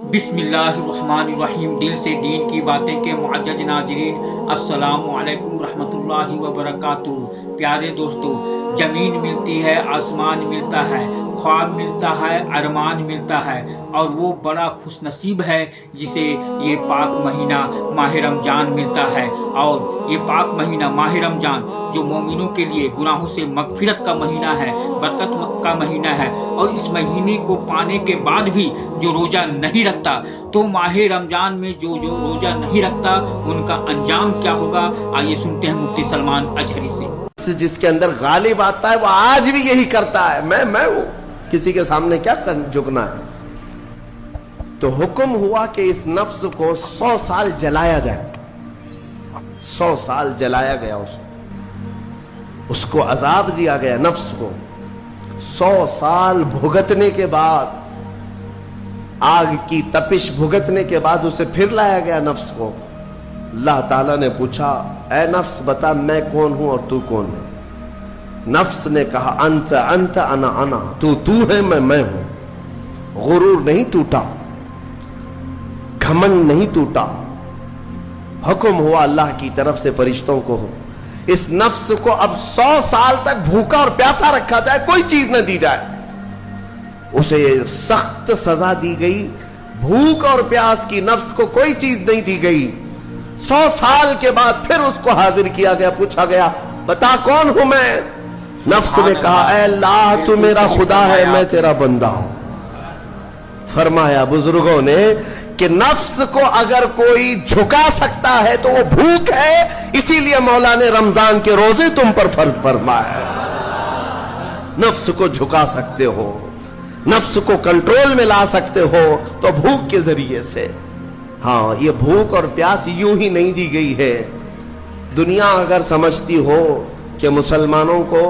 बिस्मिल्लाहिर्रहमानिर्रहीम। दिल से दीन की बातें के मुअज़्ज़ज़ नाज़रीन, अस्सलामु अलैकुम रहमतुल्लाहि व बरकातुहू। प्यारे दोस्तों, ज़मीन मिलती है, आसमान मिलता है, ख्वाब मिलता है, अरमान मिलता है, और वो बड़ा खुश नसीब है जिसे ये पाक महीना माह रमज़ान मिलता है। और ये पाक महीना माह रमज़ान जो मोमिनों के लिए गुनाहों से मग़फ़िरत का महीना है, बरकत का महीना है, और इस महीने को पाने के बाद भी जो रोज़ा नहीं रखता, तो माह रमज़ान में जो रोज़ा नहीं रखता उनका अंजाम क्या होगा, आइए सुनते हैं मुफ्ती सलमान अजहरी से। जिसके अंदर गालिब आता है वो आज भी यही करता है, मैं हूं, किसी के सामने क्या झुकना है। तो हुक्म हुआ कि इस नफ्स को 100 साल जलाया जाए। 100 साल जलाया गया, उसको अजाब दिया गया नफ्स को। 100 साल भुगतने के बाद, आग की तपिश भुगतने के बाद उसे फिर लाया गया नफ्स को। अल्लाह ताला ने पूछा, ऐ नफ्स बता मैं कौन हूं और तू कौन है। नफ्स ने कहा, अंत अंत अना अना, तू है, मैं हूं। गुरूर नहीं टूटा, घमंड नहीं टूटा। हुक्म हुआ अल्लाह की तरफ से फरिश्तों को, इस नफ्स को अब 100 साल तक भूखा और प्यासा रखा जाए, कोई चीज न दी जाए। उसे सख्त सजा दी गई। भूख और प्यास की नफ्स को कोई चीज नहीं दी गई। 100 साल के बाद फिर उसको हाजिर किया गया, पूछा गया, बता कौन हूं मैं। नफ्स ने कहा, ऐ अल्लाह तू मेरा खुदा है, मैं तेरा बंदा हूं। फरमाया बुजुर्गों ने कि नफ्स को अगर कोई झुका सकता है तो वो भूख है, इसीलिए मौला ने रमजान के रोजे तुम पर फर्ज फरमाया। नफ्स को झुका सकते हो, नफ्स को कंट्रोल में ला सकते हो तो भूख के जरिए से। हाँ, ये भूख और प्यास यूं ही नहीं दी गई है। दुनिया अगर समझती हो कि मुसलमानों को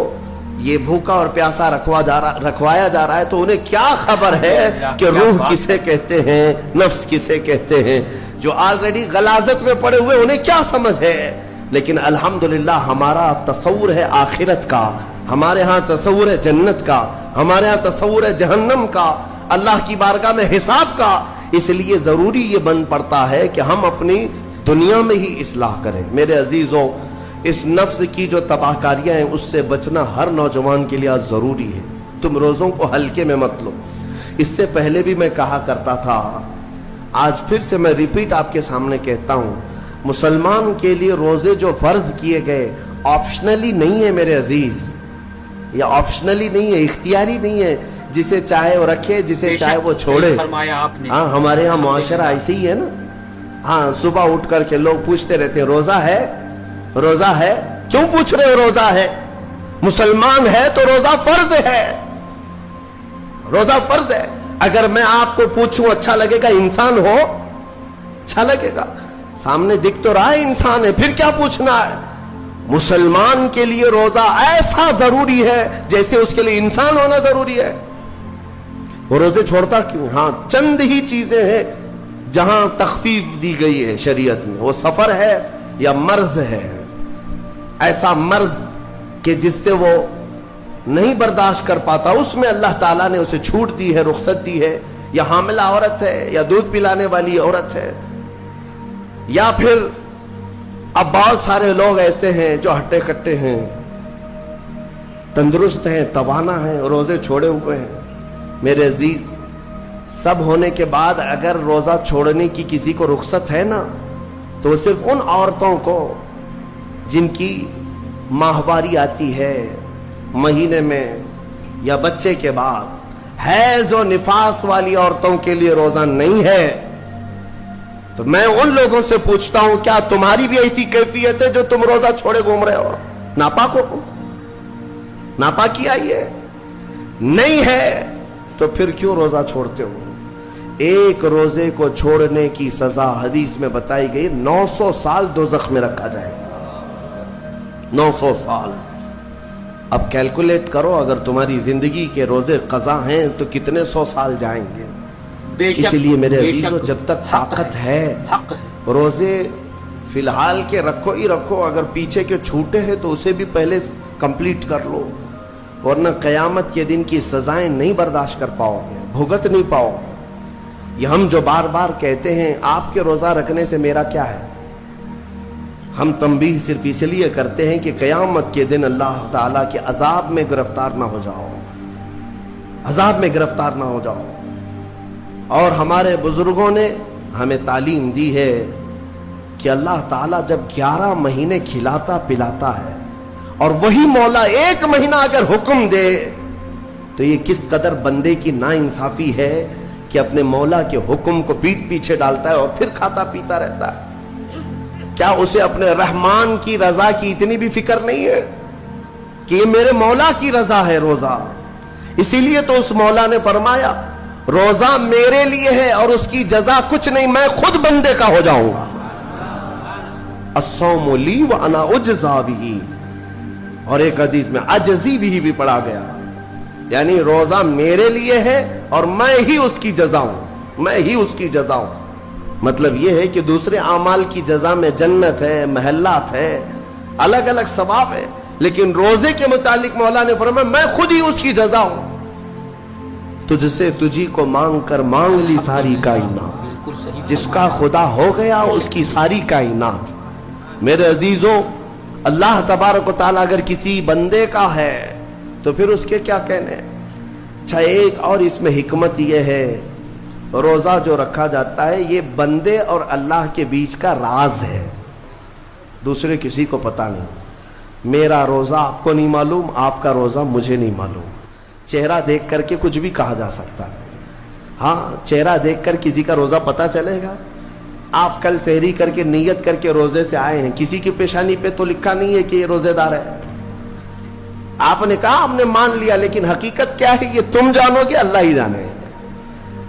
ये भूखा और प्यासा रखवाया जा रहा है, तो उन्हें क्या खबर है कि रूह किसे कहते हैं, नफ्स किसे कहते हैं। जो ऑलरेडी गलाजत में पड़े हुए, उन्हें क्या समझ है। लेकिन अल्हम्दुलिल्लाह हमारा तसव्वुर है आखिरत का, हमारे यहाँ तसव्वुर है जन्नत का, हमारे यहाँ तसव्वुर है जहन्नम का, अल्लाह की बारगाह में हिसाब का। इसलिए जरूरी ये बन पड़ता है कि हम अपनी दुनिया में ही इस्लाह करें। मेरे अजीजों, इस नफ्स की जो तबाहकारियां हैं उससे बचना हर नौजवान के लिए आज जरूरी है। तुम रोजों को हल्के में मत लो। इससे पहले भी मैं कहा करता था, आज फिर से मैं रिपीट आपके सामने कहता हूं, मुसलमान के लिए रोजे जो फर्ज किए गए ऑप्शनली नहीं है मेरे अजीज, या ऑप्शनली नहीं है, इख्तियारी नहीं है। जिसे चाहे वो रखे, जिसे चाहे वो छोड़े। हाँ, हमारे यहाँ मुआशरा ऐसे ही है ना। हाँ, सुबह उठ करके लोग पूछते रहते हैं, रोजा है, रोजा है। क्यों पूछ रहे हो रोजा है? मुसलमान है तो रोजा फर्ज है, रोजा फर्ज है। अगर मैं आपको पूछूं अच्छा लगेगा? इंसान हो, अच्छा लगेगा। सामने दिख तो रहा है इंसान है, फिर क्या पूछना है। मुसलमान के लिए रोजा ऐसा जरूरी है जैसे उसके लिए इंसान होना जरूरी है। वो रोजे छोड़ता क्यों? हाँ, चंद ही चीजें हैं जहां तखफीफ दी गई है शरीयत में। वो सफर है या मर्ज है, ऐसा मर्ज कि जिससे वो नहीं बर्दाश्त कर पाता, उसमें अल्लाह ताला ने उसे छूट दी है, रुखसत दी है। या हामिला औरत है, या दूध पिलाने वाली औरत है, या फिर अब बहुत सारे लोग ऐसे हैं जो हट्टे कट्टे हैं, तंदुरुस्त हैं, तवाना हैं, रोजे छोड़े हुए हैं। मेरे अजीज, सब होने के बाद अगर रोजा छोड़ने की किसी को रुखसत है ना, तो सिर्फ उन औरतों को जिनकी माहवारी आती है महीने में या बच्चे के बाद, हैज और निफास वाली औरतों के लिए रोजा नहीं है। तो मैं उन लोगों से पूछता हूं, क्या तुम्हारी भी ऐसी कैफियत है जो तुम रोजा छोड़े घूम रहे हो? नापाक हो, नापाकी आई है? नहीं है तो फिर क्यों रोजा छोड़ते हो? एक रोजे को छोड़ने की सजा हदीस में बताई गई, 900 साल दोज़ख में रखा जाएगा। 900 साल। अब कैलकुलेट करो, अगर तुम्हारी जिंदगी के रोजे कज़ा हैं तो कितने 100 साल जाएंगे। इसलिए मेरे अजीजों, जब तक ताकत है रोजे फिलहाल के रखो ही रखो। अगर पीछे के छूटे हैं तो उसे भी पहले कंप्लीट कर लो, वरना कयामत के दिन की सजाएं नहीं बर्दाश्त कर पाओगे, भुगत नहीं पाओगे। یہ ہم جو بار بار کہتے ہیں آپ کے روزہ رکھنے سے میرا کیا ہے، ہم تنبیہ صرف اس لیے کرتے ہیں کہ قیامت کے دن اللہ تعالیٰ کے عذاب میں گرفتار نہ ہو جاؤ، عذاب میں گرفتار نہ ہو جاؤ۔ اور ہمارے بزرگوں نے ہمیں تعلیم دی ہے کہ اللہ تعالیٰ جب 11 مہینے کھلاتا پلاتا ہے اور وہی مولا 1 مہینہ اگر حکم دے تو یہ کس قدر بندے کی ناانصافی ہے کہ اپنے مولا کے حکم کو پیٹ پیچھے ڈالتا ہے اور پھر کھاتا پیتا رہتا ہے۔ کیا اسے اپنے رحمان کی رضا کی اتنی بھی فکر نہیں ہے کہ یہ میرے مولا کی رضا ہے روزہ؟ اسی لیے تو اس مولا نے فرمایا روزہ میرے لیے ہے اور اس کی جزا کچھ نہیں، میں خود بندے کا ہو جاؤں گا۔ الصوم لی وانا اجزا بہ، اور ایک حدیث میں اجزی بھی پڑھا گیا، یعنی روزہ میرے لیے ہے اور میں ہی اس کی جزا ہوں، میں ہی اس کی جزا ہوں۔ مطلب یہ ہے کہ دوسرے اعمال کی جزا میں جنت ہے، محلات ہے، الگ الگ ثواب ہے، لیکن روزے کے متعلق مولا نے فرمایا میں خود ہی اس کی جزا ہوں۔ تجھ سے تجھی کو مانگ کر مانگ لی ساری کائنات، جس کا خدا ہو گیا اس کی ساری کائنات۔ میرے عزیزوں، اللہ تبارک و تعالیٰ اگر کسی بندے کا ہے تو پھر اس کے کیا کہنے۔ اچھا، ایک اور اس میں حکمت یہ ہے، روزہ جو رکھا جاتا ہے یہ بندے اور اللہ کے بیچ کا راز ہے، دوسرے کسی کو پتا نہیں۔ میرا روزہ آپ کو نہیں معلوم، آپ کا روزہ مجھے نہیں معلوم۔ چہرہ دیکھ کر کے کچھ بھی کہا جا سکتا ہے، ہاں چہرہ دیکھ کر کسی کا روزہ پتا چلے گا؟ آپ کل سحری کر کے نیت کر کے روزے سے آئے ہیں، کسی کی پیشانی پہ تو لکھا نہیں ہے کہ یہ روزے دار ہے، آپ نے کہا ہم نے مان لیا، لیکن حقیقت کیا ہے یہ تم جانو گے، اللہ ہی جانے۔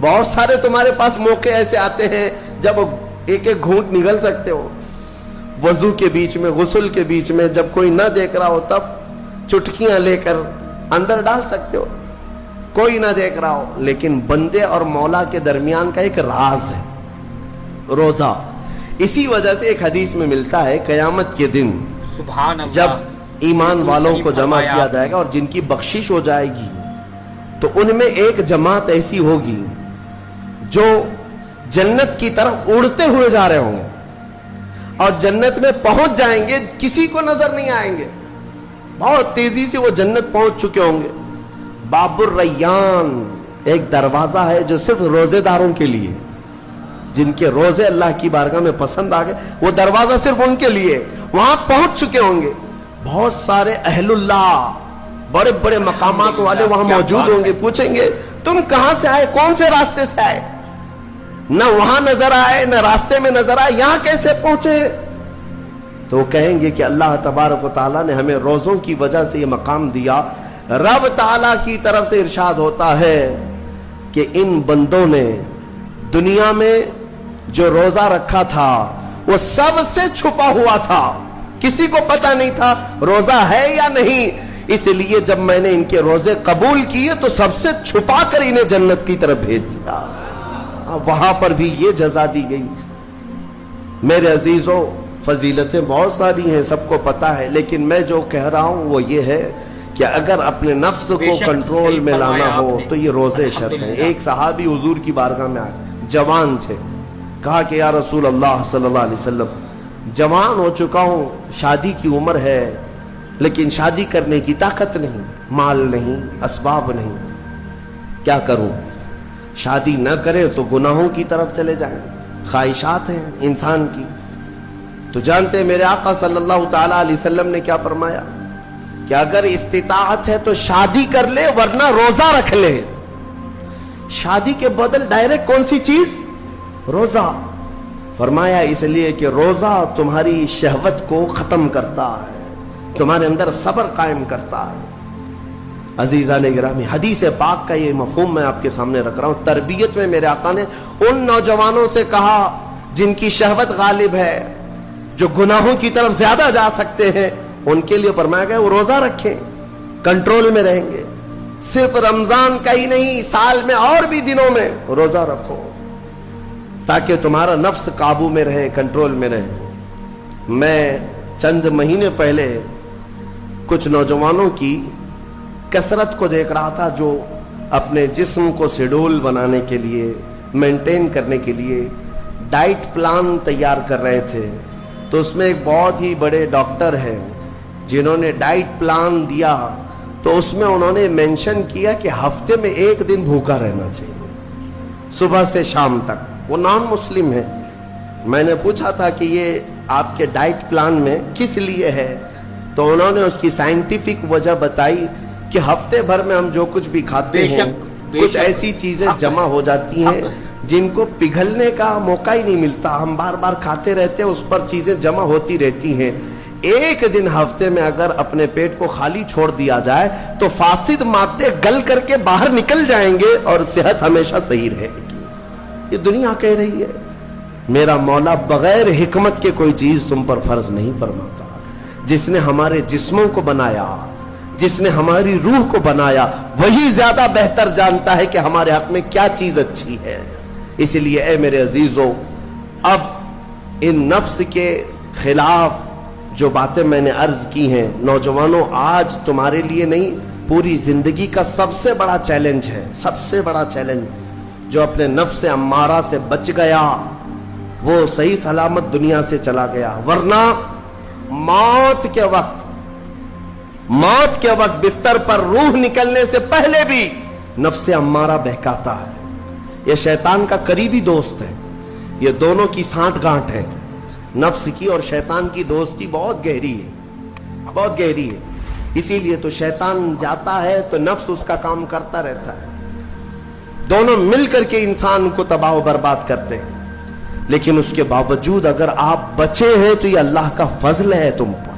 بہت سارے تمہارے پاس موقع ایسے آتے ہیں جب ایک ایک گھونٹ نگل سکتے ہو، وضو کے بیچ میں، غسل کے بیچ میں، جب کوئی نہ دیکھ رہا ہو تب چٹکیاں لے کر اندر ڈال سکتے ہو، کوئی نہ دیکھ رہا ہو۔ لیکن بندے اور مولا کے درمیان کا ایک راز ہے روزہ۔ اسی وجہ سے ایک حدیث میں ملتا ہے قیامت کے دن سبحان اللہ، جب ایمان والوں کو جمع کیا جائے گا اور جن کی بخشش ہو جائے گی تو ان میں ایک جماعت ایسی ہوگی جو جنت کی طرف اڑتے ہوئے جا رہے ہوں گے اور جنت میں پہنچ جائیں گے، کسی کو نظر نہیں آئیں گے، بہت تیزی سے وہ جنت پہنچ چکے ہوں گے۔ باب الریان ایک دروازہ ہے جو صرف روزے داروں کے لیے، جن کے روزے اللہ کی بارگاہ میں پسند آ گئے، وہ دروازہ صرف ان کے لیے، وہاں پہنچ چکے ہوں گے۔ بہت سارے اہل اللہ، بڑے بڑے مقامات والے وہاں موجود ہوں گے، پوچھیں گے تم کہاں سے آئے، کون سے راستے سے آئے؟ نہ وہاں نظر آئے نہ راستے میں نظر آئے، یہاں کیسے پہنچے؟ تو وہ کہیں گے کہ اللہ تبارک و تعالیٰ نے ہمیں روزوں کی وجہ سے یہ مقام دیا۔ رب تعالیٰ کی طرف سے ارشاد ہوتا ہے کہ ان بندوں نے دنیا میں جو روزہ رکھا تھا وہ سب سے چھپا ہوا تھا، کسی کو پتا نہیں تھا روزہ ہے یا نہیں، اس لیے جب میں نے ان کے روزے قبول کیے تو سب سے چھپا کر انہیں جنت کی طرف بھیج دیا۔ وہاں پر بھی یہ جزا دی گئی۔ میرے عزیزوں، فضیلتیں بہت ساری ہیں، سب کو پتا ہے، لیکن میں جو کہہ رہا ہوں وہ یہ ہے کہ اگر اپنے نفس کو کنٹرول میں لانا ہو تو یہ روزے شرط ہیں۔ ایک صحابی حضور کی بارگاہ میں آئے، جوان تھے، کہا کہ یا رسول اللہ صلی اللہ علیہ وسلم، جوان ہو چکا ہوں، شادی کی عمر ہے، لیکن شادی کرنے کی طاقت نہیں، مال نہیں، اسباب نہیں، کیا کروں؟ شادی نہ کرے تو گناہوں کی طرف چلے جائیں، خواہشات ہیں انسان کی۔ تو جانتے ہیں میرے آقا صلی اللہ تعالیٰ علیہ وسلم نے کیا فرمایا کہ اگر استطاعت ہے تو شادی کر لے ورنہ روزہ رکھ لے۔ شادی کے بدل ڈائریکٹ کون سی چیز؟ روزہ۔ فرمایا اس لیے کہ روزہ تمہاری شہوت کو ختم کرتا ہے، تمہارے اندر صبر قائم کرتا ہے۔ عزیزان گرامی، حدیث پاک کا یہ مفہوم میں آپ کے سامنے رکھ رہا ہوں۔ تربیت میں میرے آقا نے ان نوجوانوں سے کہا جن کی شہوت غالب ہے، جو گناہوں کی طرف زیادہ جا سکتے ہیں، ان کے لیے فرمایا گیا وہ روزہ رکھیں، کنٹرول میں رہیں گے۔ صرف رمضان کا ہی نہیں، سال میں اور بھی دنوں میں روزہ رکھو تاکہ تمہارا نفس قابو میں رہے، کنٹرول میں رہے۔ میں چند مہینے پہلے کچھ نوجوانوں کی کثرت کو دیکھ رہا تھا جو اپنے جسم کو شیڈول بنانے کے لیے मेंटेन करने के लिए डाइट प्लान तैयार कर रहे थे, तो उसमें एक बहुत ही बड़े डॉक्टर हैं जिन्होंने डाइट प्लान दिया, तो उसमें उन्होंने मेंशन किया कि हफ्ते में 1 दिन भूखा रहना चाहिए, सुबह से शाम तक। वो नॉन मुस्लिम है। मैंने पूछा था कि ये आपके डाइट प्लान में किस लिए है, तो उन्होंने उसकी साइंटिफिक वजह बताई कि हफ्ते भर में हम जो कुछ भी खाते हैं, कुछ ऐसी चीजें जमा हो जाती हैं जिनको पिघलने का मौका ही नहीं मिलता, हम बार बार खाते रहते हैं, उस पर चीजें जमा होती रहती हैं। 1 दिन हफ्ते में अगर अपने पेट को खाली छोड़ दिया जाए तो फासिद मादे गल करके बाहर निकल जाएंगे और सेहत हमेशा सही रहेगी। ये दुनिया कह रही है। मेरा मौला बगैर हिकमत के कोई चीज तुम पर फर्ज नहीं फरमाता। जिसने हमारे जिस्मों को बनाया, जिसने हमारी रूह को बनाया, वही ज्यादा बेहतर जानता है कि हमारे हक में क्या चीज अच्छी है। इसलिए ए मेरे अजीजों, अब इन नफ्स के खिलाफ जो बातें मैंने अर्ज की हैं, नौजवानों, आज तुम्हारे लिए नहीं, पूरी जिंदगी का सबसे बड़ा चैलेंज है, सबसे बड़ा चैलेंज। जो अपने नफ्स अम्मारा से बच गया वो सही सलामत दुनिया से चला गया, वरना मौत के वक्त बिस्तर पर रूह निकलने से पहले भी नफ्स अम्मारा बहकाता है। यह शैतान का करीबी दोस्त है। ये दोनों की सांठ-गांठ है। नफ्स की और शैतान की दोस्ती बहुत गहरी है, बहुत गहरी है। इसीलिए तो शैतान जाता है तो नफ्स उसका काम करता रहता है। दोनों मिलकर के इंसान को तबाह व बर्बाद करते हैं। लेकिन उसके बावजूद अगर आप बचे हैं तो ये अल्लाह का फजल है तुम पर।